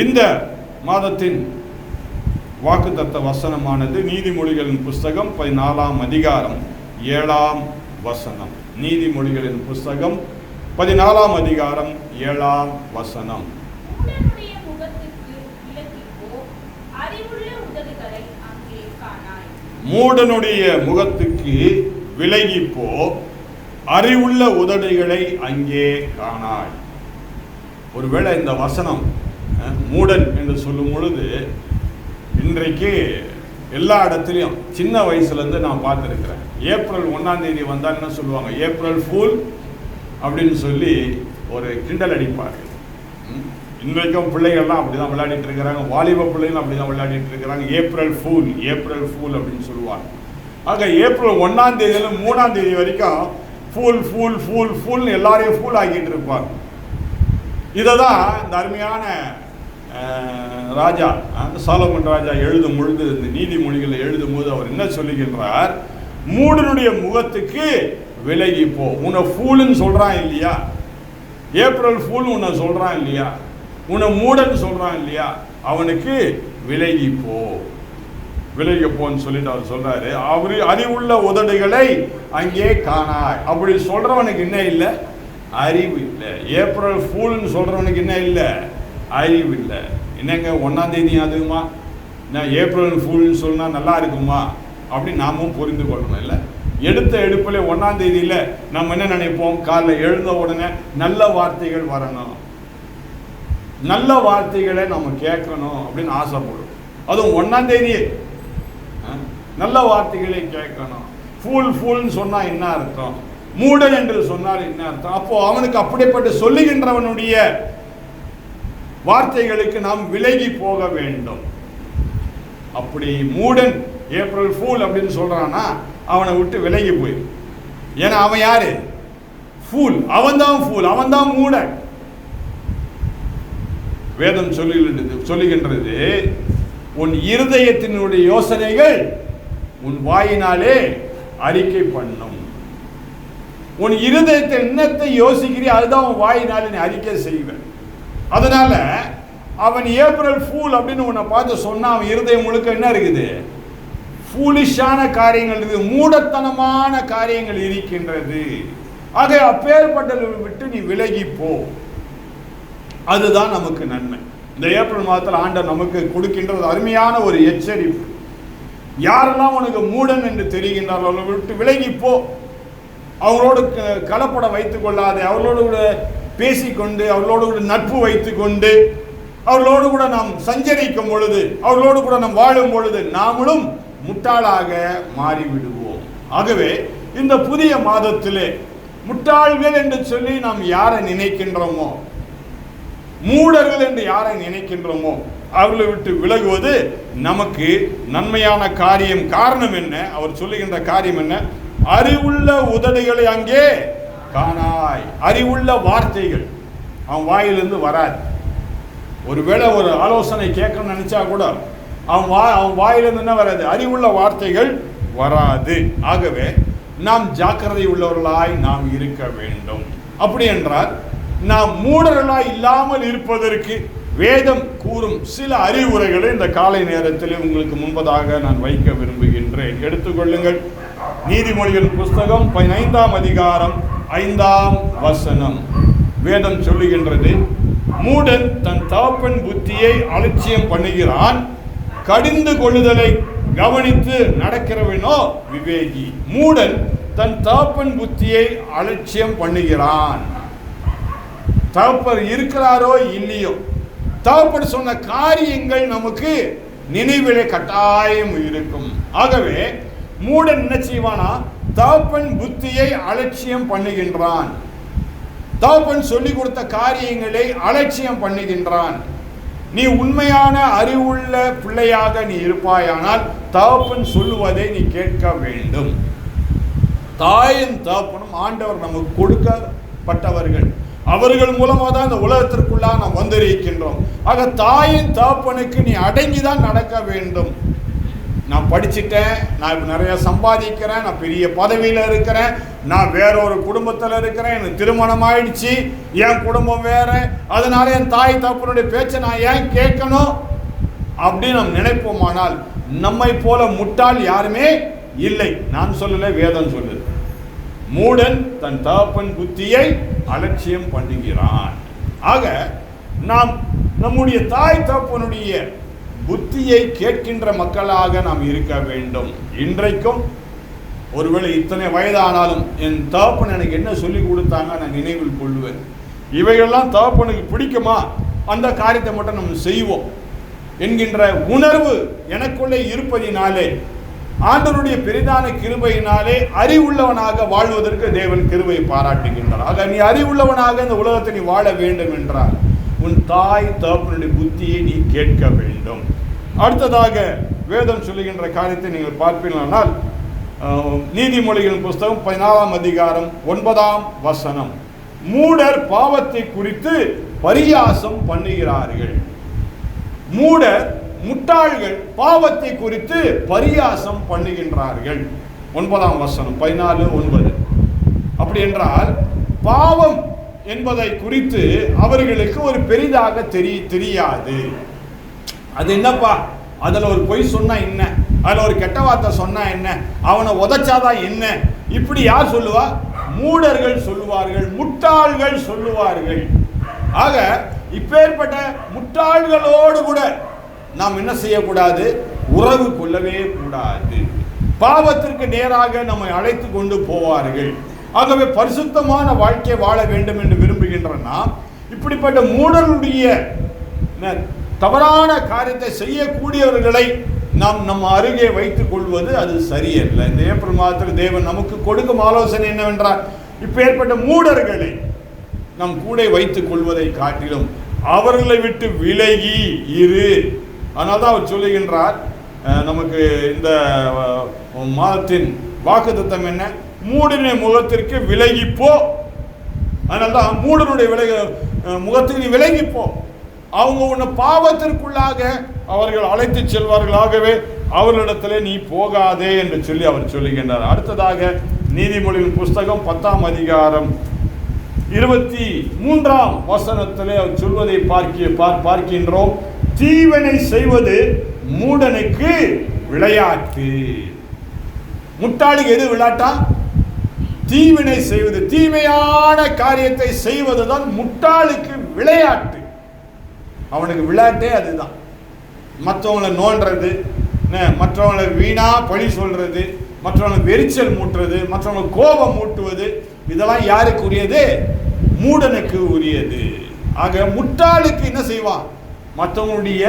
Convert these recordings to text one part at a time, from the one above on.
இந்த மாதத்தின் வாக்குத்தத்த வசனமானது நீதிமொழிகளின் புஸ்தகம் 14ஆம் அதிகாரம் 7ஆம் வசனம். நீதிமொழிகளின் புஸ்தகம் 14ஆம் அதிகாரம் 7ஆம் வசனம். மூடனுடைய முகத்துக்கு விலகிப்போ, அறிவுள்ள உதடுகளை அங்கே காணாய். ஒருவேளை இந்த வசனம் மூடன் என்று சொல்லும் பொழுது, இன்றைக்கு எல்லா இடத்துலையும் சின்ன வயசுலேருந்து நான் பார்த்துருக்கிறேன். ஏப்ரல் 1ஆம் தேதி வந்தால் என்ன சொல்லுவாங்க? ஏப்ரல் ஃபூல் அப்படின்னு சொல்லி ஒரு கிண்டல் அடிப்பார். இன்றைக்கும் பிள்ளைகள்லாம் அப்படி தான் விளையாடிட்டு இருக்கிறாங்க. வாலிப பிள்ளைகளும் அப்படி தான் விளையாடிட்டு இருக்கிறாங்க. ஏப்ரல் ஃபூல், ஏப்ரல் ஃபூல் அப்படின்னு சொல்லுவாங்க. ஆக ஏப்ரல் 1ஆம் தேதியிலேருந்து 3ஆம் தேதி வரைக்கும் ஃபூல் ஃபூல் ஃபூல் ஃபூல்னு எல்லாரையும் ஃபூல் ஆக்கிட்டு இருப்பாங்க. இதை தான் இந்த அருமையான ராஜா சாலமன் ராஜா எழுதும் பொழுது, இந்த நீதிமொழிகளை எழுதும் போது அவர் என்ன சொல்லுகின்றார்? மூடனுடைய முகத்துக்கு விலகி போ. உன்னை ஃபூலுன்னு சொல்றான் இல்லையா, ஏப்ரல் ஃபூல் உன்னை சொல்றான் இல்லையா, உன்னை மூடன் சொல்றான் இல்லையா, அவனுக்கு விலகி போ, விலகி போன்னு சொல்லிட்டு அவர் சொல்றாரு. அவரு அறிவுள்ள உதடுகளை அங்கே காணாய். அப்படி சொல்றவனுக்கு என்ன இல்லை? அறிவு இல்லை. ஏப்ரல் ஃபூல்னு சொல்றவனுக்கு என்ன இல்லை? அறிவு இல்லை. என்னங்க 1ஆம் தேதி அதுமா நான் ஏப்ரல் ஃபூல்னு சொன்னா நல்லா இருக்குமா அப்படி நாமும் புரிந்து கொள்ளணும். இல்லை, எடுத்த எடுப்பில் 1ஆம் தேதியில் நம்ம என்ன நினைப்போம்? காலைல எழுந்த உடனே நல்ல வார்த்தைகள் வரணும், நல்ல வார்த்தைகளை நம்ம கேட்கணும் அப்படின்னு ஆசைப்படும். அதுவும் 1ஆம் தேதி நல்ல வார்த்தைகளை கேட்கணும். ஃபூல் ஃபூல்னு சொன்னா என்ன அர்த்தம்? மூடன் என்று சொன்னால் என்ன அர்த்தம்? அப்போ அவனுக்கு அப்படிப்பட்ட சொல்லுகின்றவனுடைய வார்த்தைகளுக்கு நாம் விலகி போக வேண்டும். அப்படி மூடன் ஏப்ரல் ஃபூல் அப்படின்னு சொல்றானா அவனை விட்டு விலகி போய். ஏன்னா அவன் யாரு? ஃபூல். அவன்தான் ஃபூல், அவன்தான் மூடன். வேதம் சொல்லுகின்றது, உன் இருதயத்தினுடைய யோசனைகள் உன் வாயினாலே அறிக்கை பண்ணும். உன் இருதயத்தை என்னத்தை யோசிக்கிறீ அதுதான் உன் வாயினாலே நீ அறிக்கை செய்வேன். அதனால அவன் ஏப்ரல் ஃபூல் அப்படின்னு உன்னை பார்த்து சொன்னா அவன் இருதயம் முழுக்க என்ன இருக்குது? ஃபூலிஷான காரியங்கள் இருக்குது, மூடத்தனமான காரியங்கள் இருக்கின்றது. ஆக அப்பேற்பட்டதை விட்டு நீ விலகி போ. அதுதான் நமக்கு நன்மை. இந்த ஏப்ரல் மாதத்தில் ஆண்டவர் நமக்கு கொடுக்கின்றது அருமையான ஒரு எச்சரிப்பு. யாரெல்லாம் உனக்கு மூடன் என்று தெரிகின்றார்கள் அவர்களை விட்டு விலகி போ. அவங்களோடு கலப்பட வைத்துக் கொள்ளாதே. அவர்களோடு கூட பேசிக்கொண்டு, அவர்களோடு கூட நட்பு வைத்துக் கொண்டு, அவர்களோடு கூட நாம் சஞ்சரிக்கும் பொழுது, அவர்களோடு கூட நாம் வாழும் பொழுது நாமளும் முட்டாளாக மாறிவிடுவோம். ஆகவே இந்த புதிய மாதத்திலே முட்டாள்கள் என்று சொல்லி நாம் யாரை நினைக்கின்றோமோ, மூடர்கள் என்று யாரை நினைக்கின்றோமோ அவர்களை விட்டு விலகுவது நமக்கு நன்மையான காரியம். காரணம் என்ன? அவர் சொல்லுகின்ற காரியம் என்ன? அறிவுள்ள உதடுகளை அங்கே காணாய். அறிவுள்ள வார்த்தைகள் அவன் வாயிலிருந்து வராது. ஒருவேளை ஒரு ஆலோசனை கேட்கணும்னு நினைச்சா கூட அவன் வாயிலிருந்து என்ன வராது? அறிவுள்ள வார்த்தைகள் வராது. ஆகவே நாம் ஜாக்கிரதை உள்ளவர்களாய் நாம் இருக்க வேண்டும். அப்படி என்றால் நாம் மூடர்களாய் இல்லாமல் இருப்பதற்கு வேதம் கூறும் சில அறிவுரைகளை இந்த காலை நேரத்தில் உங்களுக்கு முன்பதாக நான் வைக்க விரும்புகின்றேன். எடுத்துக்கொள்ளுங்கள். நீதிமொழிகள் புஸ்தகம் 15ஆம் அதிகாரம் 5ஆம் வசனம். வேதம் சொல்லுகின்றது, மூடன் தன் தகப்பன் புத்தியை அலட்சியம் பண்ணுகிறான், கடிந்து கொள்ளுதலை கவனித்து நடக்கிறவனோ விவேகி. மூடன் தன் தகப்பன் புத்தியை அலட்சியம் பண்ணுகிறான். தகப்பர் இருக்கிறாரோ இல்லையோ, தகப்பன் சொன்ன காரியங்கள் நமக்கு நினைவிலே கட்டாயம் இருக்கும். ஆகவே மூடன் என்ன செய்வானா? தகப்பன் புத்தியை அலட்சியம் பண்ணுகின்றான். தகப்பன் சொல்லிக் கொடுத்த காரியங்களை அலட்சியம் பண்ணுகின்றான். நீ உண்மையான அறிவுள்ள பிள்ளையாக நீ இருப்பாயானால் தகப்பன் சொல்லுவதை நீ கேட்க வேண்டும். தாயின் தகப்பனும் ஆண்டவர் நமக்கு கொடுக்கப்பட்டவர்கள். அவர்கள் மூலமாக தான் இந்த உலகத்திற்குள்ளாக நாம் வந்திருக்கின்றோம். ஆக தாயின் தகப்பனுக்கு நீ அடங்கிதான் நடக்க வேண்டும். நான் படிச்சுட்டேன், நான் இப்போ நிறைய சம்பாதிக்கிறேன், நான் பெரிய பதவியில் இருக்கிறேன், நான் வேற ஒரு குடும்பத்தில் இருக்கிறேன், எனக்கு திருமணம் ஆயிடுச்சு, என் குடும்பம் வேற, அதனால என் தாய் தகப்பனுடைய பேச்சை நான் ஏன் கேட்கணும் அப்படின்னு நாம் நினைப்போமானால் நம்மை போல முட்டாள் யாருமே இல்லை. நான் சொல்லலை, வேதம் சொல்லுது. மூடன் தன் தகப்பன் புத்தியை அலட்சியம் பண்ணுகிறான். ஆக நாம் நம்முடைய தாய் தகப்பனுடைய புத்தியை கேட்கின்ற மக்களாக நாம் இருக்க வேண்டும். இன்றைக்கும் ஒருவேளை இத்தனை வயதானாலும் என் தகப்பன் எனக்கு என்ன சொல்லி கொடுத்தாங்க நான் நினைவில் கொள்வேன். இவைகள்லாம் தகப்பனுக்கு பிடிக்குமா, அந்த காரியத்தை மட்டும் நம்ம செய்வோம் என்கின்ற உணர்வு எனக்குள்ளே இருப்பதினாலே, ஆண்டவருடைய பெரிதான கிருபையினாலே அறிவுள்ளவனாக வாழ்வதற்கு தேவன் கிருபை பாராட்டுகின்றார். ஆக நீ அறிவுள்ளவனாக இந்த உலகத்தை நீ வாழ வேண்டும் என்றால் உன் தாய் தகப்பனுடைய புத்தியை நீ கேட்க வேண்டும். அடுத்ததாக வேதம் சொல்லுகின்ற காரியத்தை நீங்கள் பார்ப்பீர்களானால் நீதிமொழிகளின் புஸ்தகம் 14ஆம் அதிகாரம் 9ஆம் வசனம். மூடர் பாவத்தை குறித்து பரியாசம் பண்ணுகிறார்கள். மூடர் முட்டாள்கள் பாவத்தை குறித்து பரியாசம் பண்ணுகின்றார்கள். 9ஆம் வசனம் 14:9. அப்படி என்றால் பாவம் என்பதை குறித்து அவர்களுக்கு ஒரு பெரிதாக தெரியாது. அது என்னப்பா, அதில் ஒரு பொய் சொன்னா என்ன, அதில் ஒரு கெட்ட வார்த்தை சொன்னா என்ன, அவனை உதைச்சாதான் என்ன, இப்படி யார் சொல்லுவா? மூடர்கள் சொல்லுவார்கள், முட்டாள்கள் சொல்லுவார்கள். ஆக இப்பேற்பட்ட முட்டாள்களோடு கூட நாம் என்ன செய்யக்கூடாது? உறவு கொள்ளவே கூடாது. பாவத்திற்கு நேராக நம்மை அழைத்து கொண்டு போவார்கள். ஆகவே பரிசுத்தமான வாழ்க்கை வாழ வேண்டும் என்று விரும்புகின்ற நாம் இப்படிப்பட்ட மூடருடைய தவறான காரியத்தை செய்யக்கூடியவர்களை நாம் நம்ம அருகே வைத்துக் கொள்வது அது சரியல்ல. இந்த ஏப்ரல் மாதத்தில் தேவன் நமக்கு கொடுக்கும் ஆலோசனை என்னவென்றால், இப்பேற்பட்ட மூடர்களை நம் கூட வைத்துக் கொள்வதை காட்டிலும் அவர்களை விட்டு விலகி இரு. அதனால்தான் அவர் சொல்லுகின்றார், நமக்கு இந்த மாதத்தின் வாக்குத்தத்தம் என்ன? மூடனுடைய முகத்திற்கு விலகிப்போ. அதனால்தான் மூடனுடைய முகத்துக்கு நீ விலகிப்போ, அவங்க உன்னை பாவத்திற்குள்ளாக அவர்கள் அழைத்து செல்வார்களாகவே அவர்களிடத்திலே நீ போகாதே என்று சொல்லி அவர் சொல்லுகின்றார். அடுத்ததாக நீதிமொழியின் புஸ்தகம் 10ஆம் அதிகாரம் 23ஆம் வசனத்திலே அவர் சொல்வதை பார்க்கின்றோம். தீவினை செய்வது மூடனுக்கு விளையாட்டு. முட்டாளுக்கு எது விளையாட்டா? தீவினை செய்வது, தீமையான காரியத்தை செய்வதுதான் முட்டாளுக்கு விளையாட்டு. அவனுக்கு விளையாட்டே அதுதான். மற்றவங்களை நோண்டுறது, மற்றவங்களை வீணா பழி சொல்றது, மற்றவங்களை வெறிச்சல் மூட்டுறது, மற்றவங்களை கோபம் மூட்டுவது, இதெல்லாம் யாருக்கு உரியது? மூடனுக்கு உரியது. ஆக முட்டாளுக்கு என்ன செய்வான்? மற்றவங்களுடைய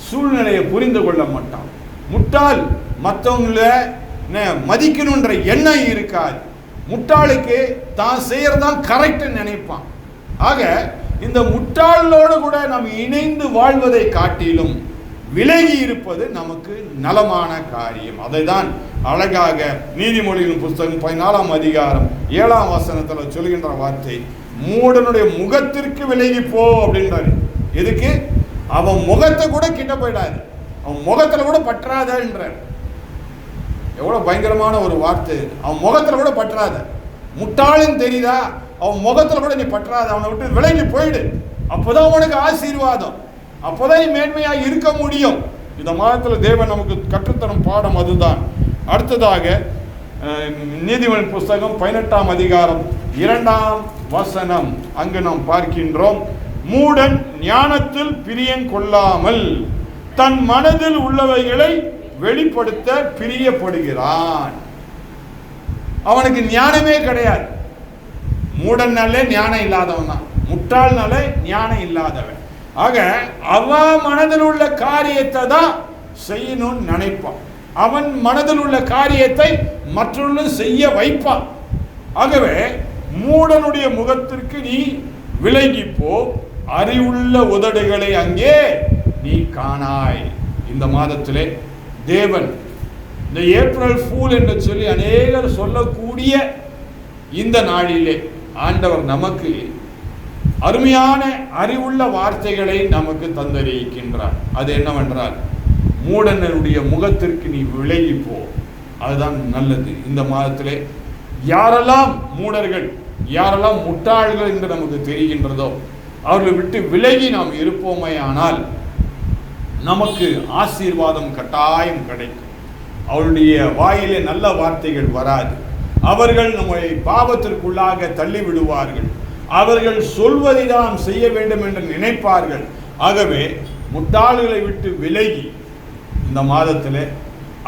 சூழ்நிலையை புரிந்து கொள்ள மாட்டான். முட்டாள் மற்றவங்கள மதிக்கணுன்ற எண்ணம் இருக்காது. முட்டாளுக்கு தான் செய்யறதான் கரெக்ட் நினைப்பான். ஆக இந்த முட்டாளோடு கூட நாம் இணைந்து வாழ்வதை காட்டிலும் விலகி இருப்பது நமக்கு நலமான காரியம். அதை தான் அழகாக நீதிமொழிகளின் புஸ்தகம் 14ஆம் அதிகாரம் 7ஆம் வசனத்தில் சொல்கின்ற வார்த்தை, மூடனுடைய முகத்திற்கு விலகி போ அப்படின்றாரு. எதுக்கு? அவன் முகத்தை கூட கிட்ட போயிடாது, அவன் முகத்துல கூட பற்றாதன்றார். எவ்வளவு பயங்கரமான ஒரு வார்த்தை! அவன் முகத்துல கூட பற்றாத. முட்டாளுன்னு தெரியுதா? அவன் முகத்துல கூட நீ பற்றாத, அவனை விட்டு விலகி போயிடு. அப்போதான் அவனுக்கு ஆசீர்வாதம், அப்போதான் நீ மேன்மையா இருக்க முடியும். இந்த மாதத்துல தேவன் நமக்கு கற்றுத்தரும் பாடம் அதுதான். அடுத்ததாக நீதிமொழி புஸ்தகம் 18ஆம் அதிகாரம் 2ஆம் வசனம். அங்கு நாம் பார்க்கின்றோம், மூடன் ஞானத்தில் பிரியம் கொள்ளாமல் தன் மனதில் உள்ளவைகளை வெளிப்படுத்த பிரியப்படுகிறான். அவனுக்கு ஞானமே கிடையாது. மூடனாலே ஞானம் இல்லாதவன் தான், முட்டாள்னாலே ஞானம் இல்லாதவன். ஆக அவன் மனதில் உள்ள காரியத்தை தான் செய்யணும்னு நினைப்பான். அவன் மனதில் உள்ள காரியத்தை மற்றவர்களும் செய்ய வைப்பான். ஆகவே மூடனுடைய முகத்திற்கு நீ விலகிப்போ, அறிவுள்ள உதடுகளை அங்கே நீ காணாய். இந்த மாதத்திலே தேவன் இந்த ஏப்ரல் ஃபூல் என்று சொல்லி அநேகர் சொல்லக்கூடிய இந்த நாளிலே ஆண்டவர் நமக்கு அருமையான அறிவுள்ள வார்த்தைகளை நமக்கு தந்தறிக்கின்றார். அது என்னவென்றால், மூடனுடைய முகத்திற்கு நீ விலகி போ. அதுதான் நல்லது. இந்த மாதத்திலே யாரெல்லாம் மூடர்கள், யாரெல்லாம் முட்டாள்கள் என்று நமக்கு தெரிகின்றதோ அவர்களை விட்டு விலகி நாம் இருப்போமே ஆனால் நமக்கு ஆசீர்வாதம் கட்டாயம் கிடைக்கும். அவருடைய வாயிலே நல்ல வார்த்தைகள் வராது. அவர்கள் நம்மை பாவத்திற்குள்ளாக தள்ளி விடுவார்கள். அவர்கள் சொல்வதை தான் செய்ய வேண்டும் என்று நினைப்பார்கள். ஆகவே முட்டாள்களை விட்டு விலகி இந்த மாதத்திலே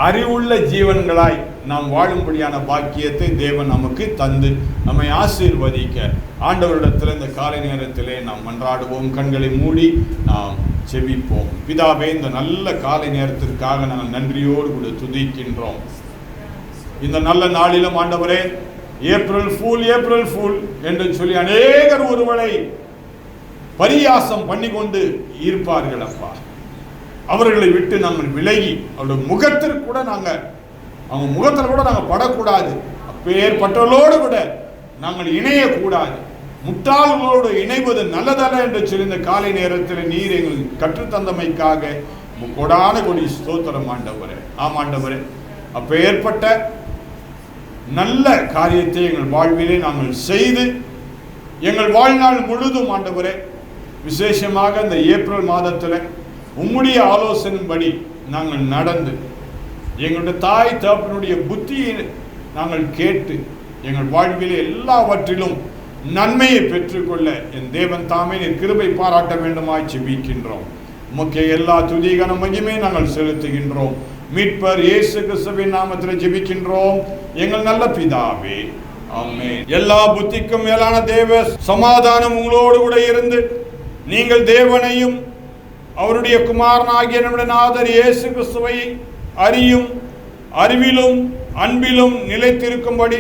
அறிவுள்ள ஜீவன்களாய் நாம் வாழும்படியான பாக்கியத்தை தேவன் நமக்கு தந்து நம்மை ஆசீர்வதிக்க ஆண்டவரிடத்தில் இந்த காலை நேரத்திலே நாம் மன்றாடுவோம். கண்களை மூடி நாம் செபிப்போம். பிதாவே, இந்த நல்ல காலை நேரத்திற்காக நாங்கள் நன்றியோடு கூட துதிக்கின்றோம். இந்த நல்ல நாளிலும் ஆண்டவரே, ஏப்ரல் ஃபூல் என்று சொல்லி அநேகர் ஒருவரை பரியாசம் பண்ணி கொண்டு இருப்பார்கள். அப்பா, அவர்களை விட்டு நாங்கள் விலகி அவருடைய முகத்திற்கு கூட அவங்க முகத்தில் கூட நாங்கள் படக்கூடாது. அப்பேற்பட்டவர்களோடு கூட நாங்கள் இணையக்கூடாது. முட்டாள்களோடு இணைவது நல்லதல்ல என்று சொல்லி இந்த காலை நேரத்தில் நீர் எங்களுக்கு கற்றுத்தந்தமைக்காக கொடான கொடி ஸ்தோத்திரம் ஆண்டவரே. ஆமாண்டவரே, அப்பேற்பட்ட நல்ல காரியத்தை எங்கள் வாழ்விலே நாங்கள் செய்து எங்கள் வாழ்நாள் முழுதும் ஆண்டவரே, விசேஷமாக இந்த ஏப்ரல் மாதத்தில் உம்முடைய ஆலோசனைப்படி நாங்கள் நடந்து எங்களுடைய தாய் தகப்பனுடைய புத்தியை நாங்கள் கேட்டு எங்கள் வாழ்விலே எல்லாவற்றிலும் நன்மையை பெற்றுக்கொள்ள என் தேவன் தாமே நீர் கிருபை பாராட்ட வேண்டுமாய் ஜெபிக்கின்றோம். உமக்கு எல்லா துதிகன மகிமை நாங்கள் செலுத்துகின்றோம். மீட்பர் இயேசு கிறிஸ்துவின் நாமத்தில் ஜெபிக்கின்றோம் எங்கள் நல்ல பிதாவே, ஆமென். எல்லா புத்திக்கும் மேலான தேவ சமாதானம் உங்களோடு கூட இருந்து நீங்கள் தேவனையும் அவருடைய குமாரனாகிய நம்முடைய நாதர் இயேசு கிறிஸ்துவை அறியும் அறிவிலும் அன்பிலும் நிலைத்திருக்கும்படி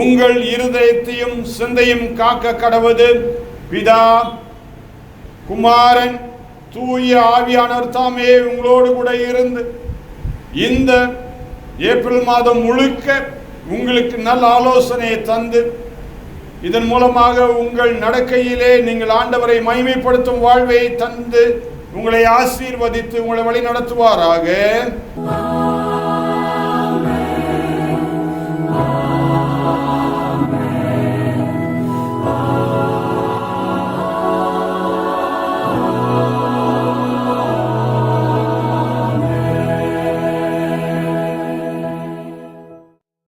உங்கள் இருதயத்தையும் சிந்தையும் காக்க கடவது பிதா, குமாரன், தூய ஆவியானவர் தாமே உங்களோடு கூட இருந்து இந்த ஏப்ரல் மாதம் முழுக்க உங்களுக்கு நல்ல ஆலோசனையை தந்து இதன் மூலமாக உங்கள் நடக்கையிலே நீங்கள் ஆண்டவரை மகிமைப்படுத்தும் வாழ்வை தந்து உங்களை ஆசீர்வதித்து உங்களை வழி நடத்துவாராக.